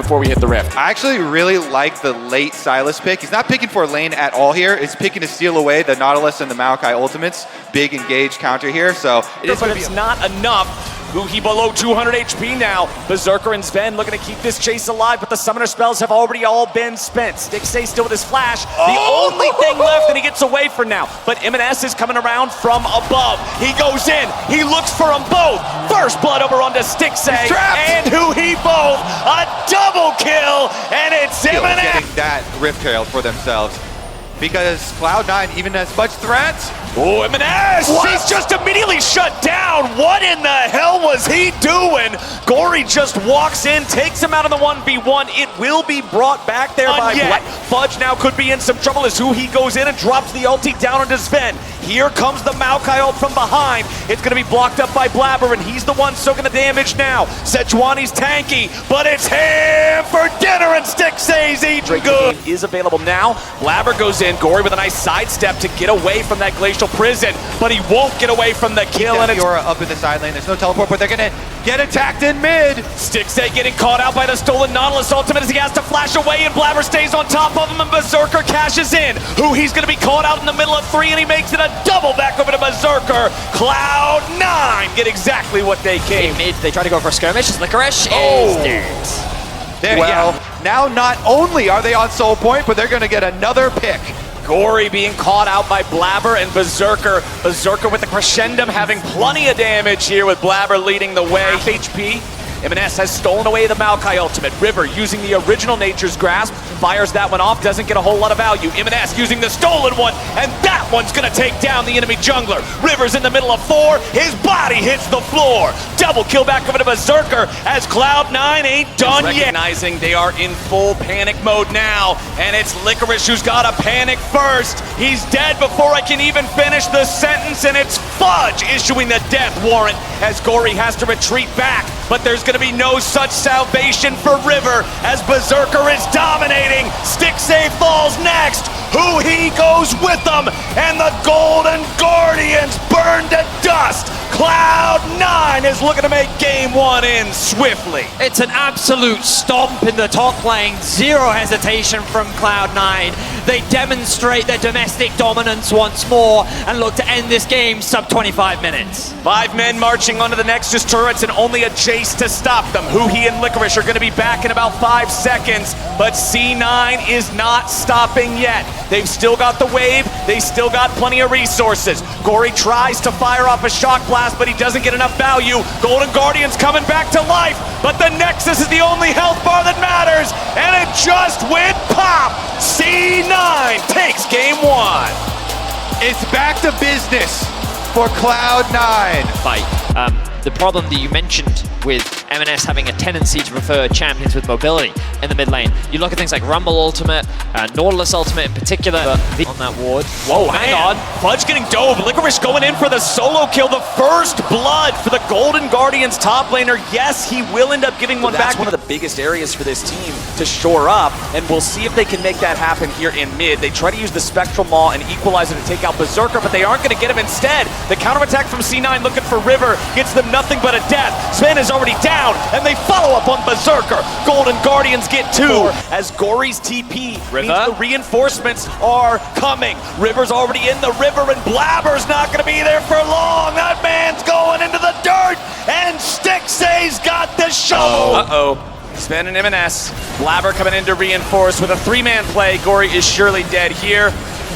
before we hit the rift. I actually really like the late Silas pick. He's not picking for lane at all here. He's picking to steal away the Nautilus and the Maokai ultimates. Big engage counter here, so But it's not enough. Huhi below 200 HP now. Berserker and Sven looking to keep this chase alive, but the summoner spells have already all been spent. Stixay still with his flash. The only thing left, and he gets away for now. But M&S is coming around from above. He goes in. He looks for them both. First blood over onto Stixay and Huhi both. A double kill, and it's M&S. Getting that rift trail for themselves. Because Cloud9 even has much threat. Oh, M&S! He's just immediately shut down. What in the hell was he doing? Gory just walks in, takes him out of the 1v1. It will be brought back there by Black. Fudge now could be in some trouble as Huhi goes in and drops the ulti down onto Sven. Here comes the Maokai ult from behind. It's going to be blocked up by Blabber, and he's the one soaking the damage now. Sejuani's tanky, but it's him for dinner, and Stixay's eating good. Is available now. Blabber goes in. Gory with a nice sidestep to get away from that glacial prison, but he won't get away from the kill. And it's Fiora up in the side lane. There's no teleport, but they're going to get attacked in mid. Stixay getting caught out by the stolen Nautilus ultimate as he has to flash away, and Blabber stays on top of him, and Berserker cashes in. He's going to be caught out in the middle of 3, and he makes it a double back over to Berserker. Cloud9 get exactly what they came. Mid, they try to go for a skirmish. Licorice is dead. Now not only are they on soul point, but they're going to get another pick. Gory being caught out by Blabber and Berserker. Berserker with the crescendum having plenty of damage here with Blabber leading the way. Half HP. M&S has stolen away the Maokai ultimate. River using the original Nature's Grasp, fires that one off, doesn't get a whole lot of value. M&S using the stolen one, and that one's gonna take down the enemy jungler. River's in the middle of 4, his body hits the floor. Double kill back over to Berserker as Cloud9 ain't done yet. Recognizing they are in full panic mode now, and it's Licorice who's gotta panic first. He's dead before I can even finish the sentence, and it's Fudge issuing the death warrant as Gory has to retreat back, but there's gonna be no such salvation for River as Berserker is dominating. Stixay falls next. Huhi goes with them, and the Golden Guardians burn to dust. Cloud9 is looking to make game 1 end swiftly. It's an absolute stomp in the top lane. Zero hesitation from Cloud9. They demonstrate their domestic dominance once more and look to end this game sub 25 minutes. 5 men marching onto the Nexus turrets and only a Jace to stop them. Huhi and Licorice are going to be back in about 5 seconds, but C9 is not stopping yet. They've still got the wave, they still got plenty of resources. Gory tries to fire off a shock blast, but he doesn't get enough value. Golden Guardian's coming back to life, but the Nexus is the only health bar that matters, and it just went pop! C9 takes game 1. It's back to business for Cloud9. Fight. The problem that you mentioned with M&S having a tendency to prefer champions with mobility in the mid lane. You look at things like Rumble Ultimate, Nautilus Ultimate in particular, on that ward. Whoa, hang on. Fudge getting dove. Licorice going in for the solo kill. The first blood for the Golden Guardians top laner. Yes, he will end up giving one back. That's one of the biggest areas for this team to shore up, and we'll see if they can make that happen here in mid. They try to use the Spectral Maw and Equalizer to take out Berserker, but they aren't going to get him instead. The counterattack from C9 looking for River gets them nothing but a death. Sven is already down, and they follow up on Berserker. Golden Guardians get 2 as Gory's TP means the reinforcements are coming. River's already in the river, and Blabber's not going to be there for long. That man's going into the dirt, and Stixay's got the shovel. Sven and M&S. Blabber coming in to reinforce with a 3-man play. Gory is surely dead here.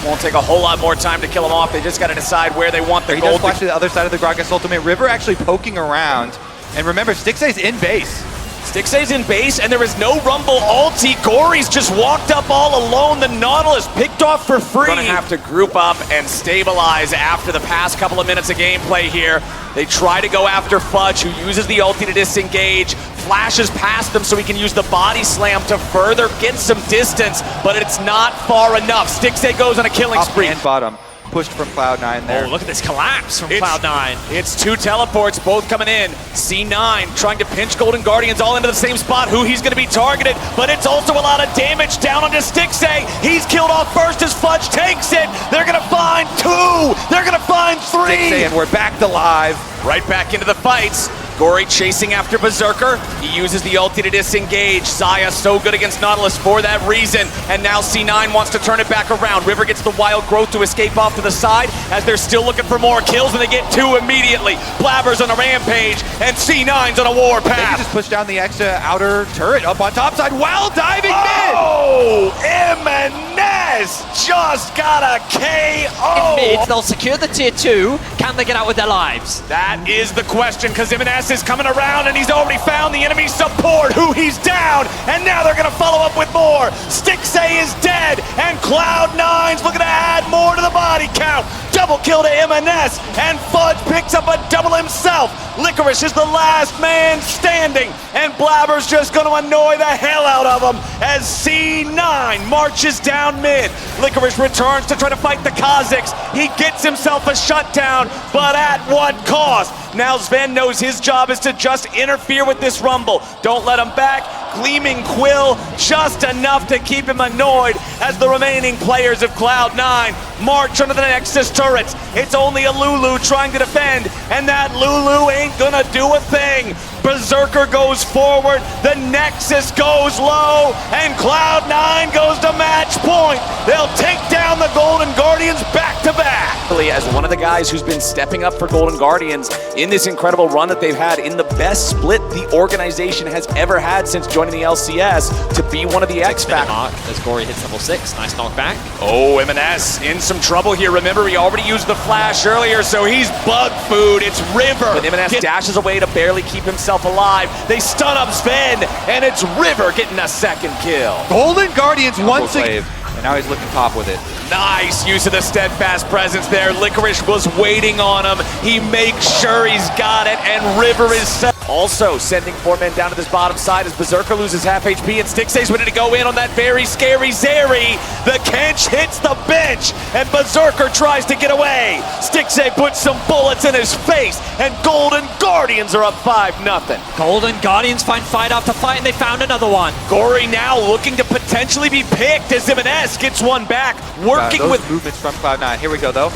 Won't take a whole lot more time to kill him off. They just got to decide where they want their gold. He does flash to the other side of the Gragas ultimate. River actually poking around. And remember, Stixay's in base. Stixay's in base, and there is no Rumble ulti. Gory's just walked up all alone. The Nautilus picked off for free. Gonna have to group up and stabilize after the past couple of minutes of gameplay here. They try to go after Fudge, who uses the ulti to disengage, flashes past them so he can use the body slam to further get some distance, but it's not far enough. Stixay goes on a killing spree. And bottom. Pushed from Cloud9 there. Oh, look at this collapse from Cloud9. It's 2 teleports, both coming in. C9 trying to pinch Golden Guardians all into the same spot. He's going to be targeted, but it's also a lot of damage down onto Stixay. He's killed off first as Fudge takes it. They're going to find 2. They're going to find 3. Stixay, and we're back to live. Right back into the fights. Gory chasing after Berserker. He uses the ulti to disengage. Xayah so good against Nautilus for that reason. And now C9 wants to turn it back around. River gets the wild growth to escape off to the side as they're still looking for more kills, and they get 2 immediately. Blabber's on a rampage, and C9's on a war They can path. just push down the extra outer turret up on top side while diving Oh, M&S just got a KO. Mid, they'll secure the tier 2. Can they get out with their lives? That is the question, because M&S is coming around and he's already found the enemy support, who he's down, and now they're going to follow up with more. Stixay is dead, and Cloud9's looking to add more to the body count. Double kill to M&S, and Fudge picks up a double himself. Licorice is the last man standing, and Blabber's just going to annoy the hell out of him as C9 marches down mid. Licorice returns to try to fight the Kazakhs. He gets himself a shutdown, but at what cost? Now Sven knows his job is to just interfere with this rumble. Don't let him back. Gleaming Quill, just enough to keep him annoyed as the remaining players of Cloud9 march under the Nexus turrets. It's only a Lulu trying to defend, and that Lulu ain't gonna do a thing. Berserker goes forward, the Nexus goes low, and Cloud9 goes to match point. They'll take down the Golden Guardians back to back. As one of the guys who's been stepping up for Golden Guardians in this incredible run that they've had in the best split the organization has ever had since joining the LCS, to be one of the X Factor. Mark as Gory hits level 6. Nice knockback. Oh, M&S in some trouble here. Remember, he already used the flash earlier, so he's bug food. It's River. But M&S dashes away to barely keep himself alive. They stun up Sven, and it's River getting a second kill. Golden Guardians once again. And now he's looking top with it. Nice use of the steadfast presence there. Licorice was waiting on him. He makes sure he's got it, and River is set. Also sending 4 men down to this bottom side as Berserker loses half HP, and Stixay's ready to go in on that very scary Zeri. The Kench hits the bench, and Berserker tries to get away. Stixay puts some bullets in his face, and Golden Guardians are up 5-0. Golden Guardians find fight after fight, and they found another one. Gory now looking to potentially be picked as M&S gets one back, working those with movements from Cloud9. Here we go, though.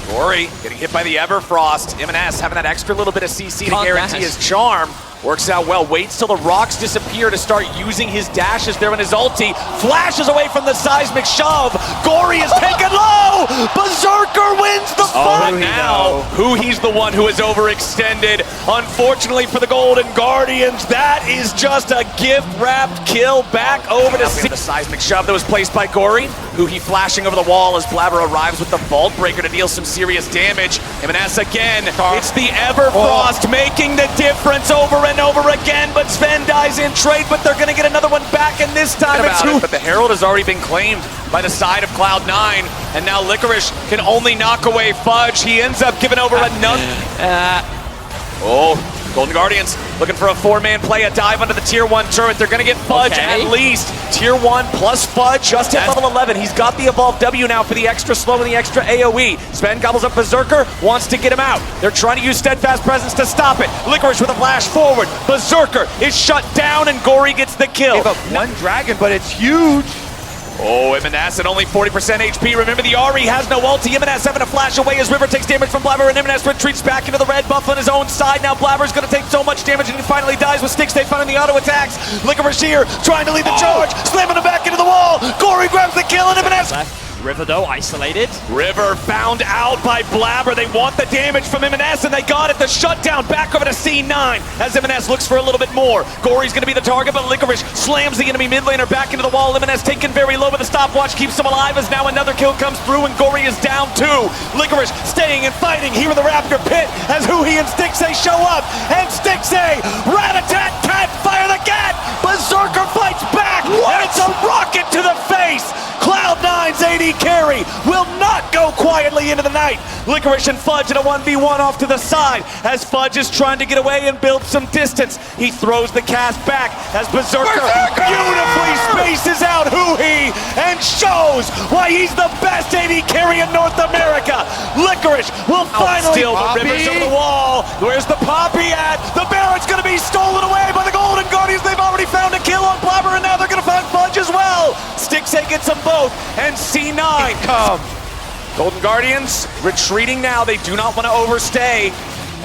Gory getting hit by the Everfrost. M&S having that extra little bit of CC to guarantee his charm. Works out well, waits till the rocks disappear to start using his dashes there in his ulti. Flashes away from the seismic shove. Gory is taken low. Berserker wins the fight. And now, he's the one who is overextended. Unfortunately for the Golden Guardians, that is just a gift-wrapped kill back over to C. The seismic shove that was placed by Gory, he flashing over the wall as Blabber arrives with the Vault Breaker to deal some serious damage. M&S again, it's the Everfrost making the difference over and over again, but Sven dies in trade, but they're going to get another one back, and this time it's who? But the Herald has already been claimed by the side of Cloud9, and now Licorice can only knock away Fudge. He ends up giving over another. Golden Guardians looking for a 4-man play, a dive under the tier 1 turret. They're going to get Fudge at least. Tier 1 plus Fudge just at level 11. He's got the Evolve W now for the extra slow and the extra AoE. Sven gobbles up Berserker, wants to get him out. They're trying to use Steadfast Presence to stop it. Licorice with a flash forward. Berserker is shut down, and Gory gets the kill. Gave up one dragon, but it's huge. Oh, M&S at only 40% HP. Remember, the Ahri has no ulti. M&S having a flash away as River takes damage from Blabber, and M&S retreats back into the red buff on his own side. Now Blabber's going to take so much damage, and he finally dies with Stixay finding the auto attacks. Licorice here trying to lead the charge, slamming him back into the wall. Gory grabs the kill, and M&S. River, though, isolated. River found out by Blabber. They want the damage from M&S, and they got it. The shutdown back over to C9 as M&S looks for a little bit more. Gory's going to be the target, but Licorice slams the enemy mid laner back into the wall. M&S taken very low, but the stopwatch keeps him alive as now another kill comes through, and Gory is down 2. Licorice staying and fighting here in the Raptor pit as Huhi and Stixay show up, and Stixay, rat-a-tat-tat, fire the cat! Berserker fights back, and it's a rocket to the face! Cloud9's AD carry will not go quietly into the night. Licorice and Fudge in a 1v1 off to the side as Fudge is trying to get away and build some distance. He throws the cast back as Berserker beautifully spaces out Huhi and shows why he's the best AD carry in North America. Licorice will finally steal the Rivers over the wall. Where's the Poppy at? The Barrett's going to be stolen away by the Golden Guardians. They've already found a kill on Blabber, and now they're going to find Fudge as well. Stixay gets them both, and C9 come. Golden Guardians retreating now. They do not want to overstay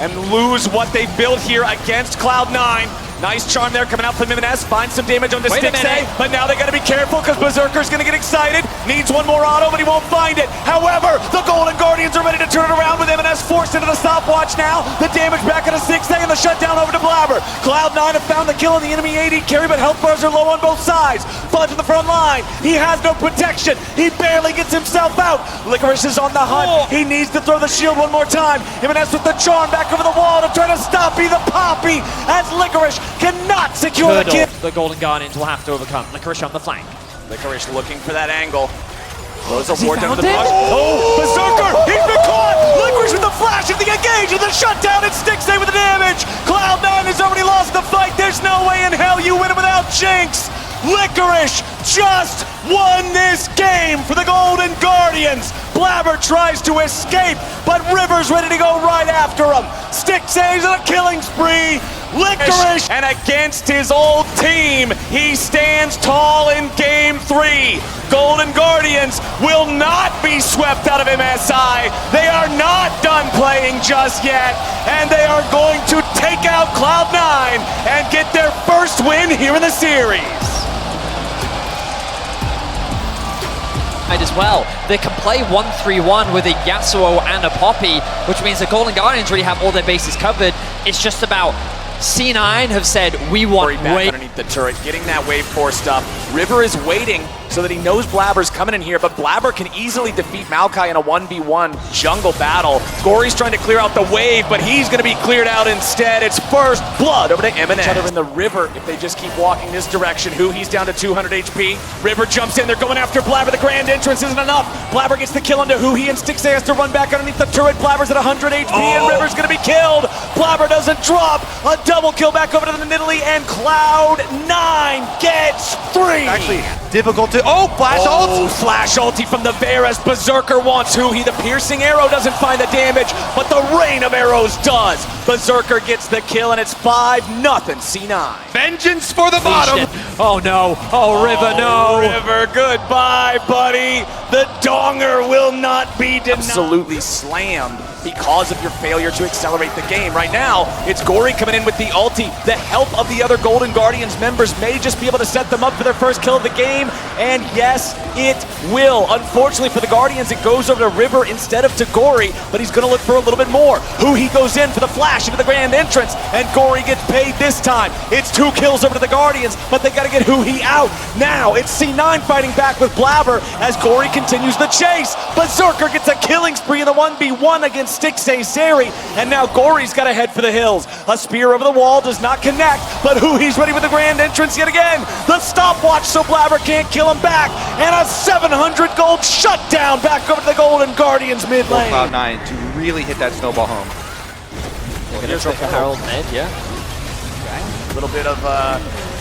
and lose what they built here against Cloud9. Nice charm there coming out from M&S, finds some damage on the Wait a Stixxay, minute. but now they gotta be careful because Berserker's gonna get excited, needs one more auto, but he won't find it. However, the Golden Guardians are ready to turn it around with M&S forced into the stopwatch now. The damage back at a Stixxay and the shutdown over to Blabber. Cloud9 have found the kill on the enemy AD carry, but health bars are low on both sides. Fudge in the front line, he has no protection, he barely gets himself out. Licorice is on the hunt, he needs to throw the shield one more time. M&S with the charm back over the wall to try to stop the Poppy as Licorice cannot secure the kill. The Golden Guardians will have to overcome. Licorice on the flank. Licorice looking for that angle. Throws a Has he ward down to found the it? push. Oh, Berserker! He's been caught! Licorice with the flash and the engage and the shutdown and Stixxay with the damage! Cloud9 has already lost the fight. There's no way in hell you win it without Jinx! Licorice just won this game for the Golden Guardians! Blabber tries to escape, but River's ready to go right after him. Stixxay's on a killing spree. Licorice, and against his old team, he stands tall in Game 3. Golden Guardians will not be swept out of MSI. They are not done playing just yet, and they are going to take out Cloud9 and get their first win here in the series. As well, they can play 1-3-1 with a Yasuo and a Poppy, which means the Golden Guardians really have all their bases covered. It's just about C9 have said, we want Back wave. underneath the turret, getting that wave forced up. River is waiting so that he knows Blabber's coming in here, but Blabber can easily defeat Maokai in a 1v1 jungle battle. Gory's trying to clear out the wave, but he's going to be cleared out instead. It's first blood over to M&S. Each other in the river if they just keep walking this direction. He's down to 200 HP. River jumps in, they're going after Blabber. The grand entrance isn't enough. Blabber gets the kill onto He and Stixxay has to run back underneath the turret. Blabber's at 100 HP and River's going to be killed. Blabber doesn't drop. A double kill back over to the Nidalee and Cloud9 gets 3. Actually, difficult to. Oh, flash ult! Flash ulti from the Varus. Berserker wants He. The piercing arrow doesn't find the damage, but the rain of arrows does. Berserker gets the kill, and it's 5-0 C9. Vengeance for the bottom! Oh no, oh River, no. River, goodbye, buddy. The donger will not be denied. Absolutely slammed because of your failure to accelerate the game. Right now, it's Gory coming in with the ulti. The help of the other Golden Guardians members may just be able to set them up for their first kill of the game, and yes, it will. Unfortunately for the Guardians, it goes over to River instead of to Gory, but he's gonna look for a little bit more. He goes in for the flash into the grand entrance, and Gory gets paid this time. It's 2 kills over to the Guardians, but they gotta get He out. Now, it's C9 fighting back with Blabber as Gory continues the chase. Berserker gets a killing spree in the 1v1 against Stixxay Sari, and now Gory's gotta head for the hills. A spear over the wall does not connect, but He's ready with the grand entrance yet again. The stopwatch so Blabber can't kill him back, and a 700 gold shutdown back over to the Golden Guardians mid lane. Cloud9 to really hit that snowball home. Here's Look for Harold mid, yeah. a little bit of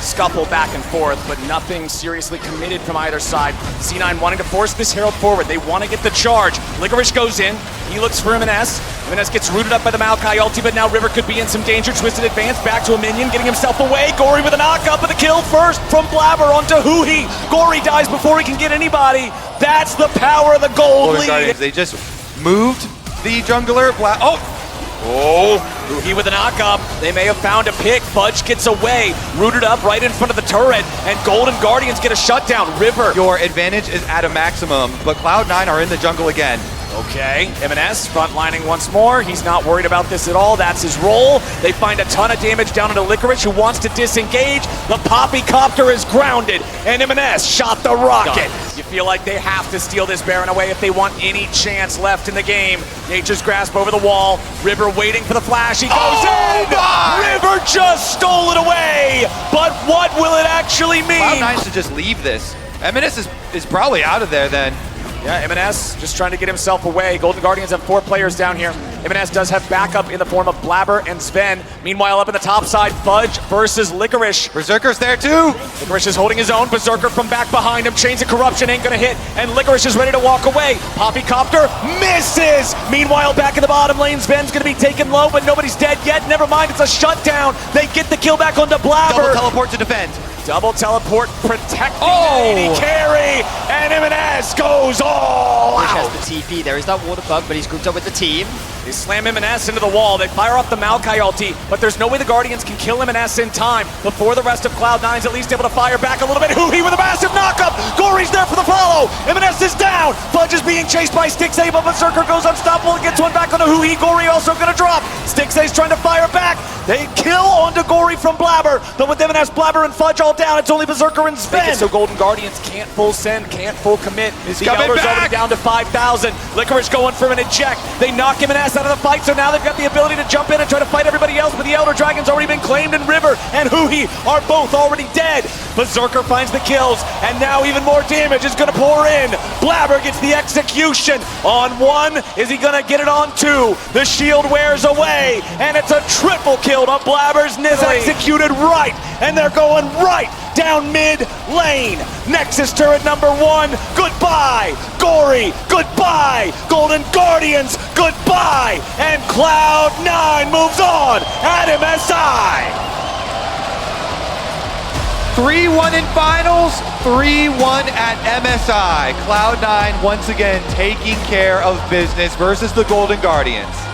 scuffle back and forth, but nothing seriously committed from either side. C9 wanting to force this Herald forward. They want to get the charge. Licorice goes in. He looks for M&S. M&S gets rooted up by the Maokai ulti, but now River could be in some danger. Twisted advance back to a minion, getting himself away. Gory with a knock-up, but the kill first from Blabber onto He. Gory dies before he can get anybody. That's the power of the gold lead. Guardians, they just moved the jungler. He with a knock-up. They may have found a pick. Fudge gets away, rooted up right in front of the turret, and Golden Guardians get a shutdown. River. Your advantage is at a maximum, but Cloud9 are in the jungle again. Okay, M&S frontlining once more. He's not worried about this at all. That's his role. They find a ton of damage down into Licorice, who wants to disengage. The Poppy Copter is grounded, and M&S shot the rocket. You feel like they have to steal this Baron away if they want any chance left in the game. Nature's Grasp over the wall. River waiting for the flash. He goes in! River just stole it away! But what will it actually mean? Cloud9 should just leave this. M&S is probably out of there then. Yeah, M&S just trying to get himself away. Golden Guardians have 4 players down here. M&S does have backup in the form of Blabber and Sven. Meanwhile, up in the top side, Fudge versus Licorice. Berserker's there too. Licorice is holding his own. Berserker from back behind him. Chains of Corruption ain't gonna hit, and Licorice is ready to walk away. Poppy Copter misses! Meanwhile, back in the bottom lane, Sven's gonna be taken low, but nobody's dead yet. Never mind, it's a shutdown. They get the kill back onto Blabber. Double teleport to defend. Double teleport protecting the AD carry, and M&S goes all Push out. has the TP. There is that water bug, but he's grouped up with the team. They slam M&S into the wall. They fire off the Maokai ulti, but there's no way the Guardians can kill M&S in time before the rest of Cloud9's at least able to fire back a little bit. Huhi with a massive knockup. Gory's there for the follow. M&S is down. Fudge is being chased by Stixay, but Berserker goes unstoppable and gets one back onto Huhi. Gory also gonna drop. Stixay's trying to fire back. They kill onto Gory from Blabber, but with M&S, Blabber, and Fudge all down, it's only Berserker and Sven. So Golden Guardians can't full send, can't full commit. The Elder's already down to 5,000. Licorice going for an eject. They knock M&S out of the fight, so now they've got the ability to jump in and try to fight everybody else, but the Elder Dragon's already been claimed, and River and Huhi are both already dead. Berserker finds the kills, and now even more damage is gonna pour in. Blabber gets the execution on one. Is he gonna get it on two? The shield wears away, and it's a triple kill to Blabber's Niz executed right, and they're going right down mid lane. Nexus turret number one, goodbye. Gory, goodbye. Golden Guardians, goodbye. And Cloud9 moves on at MSI. 3-1 in finals, 3-1 at MSI. Cloud9 once again taking care of business versus the Golden Guardians.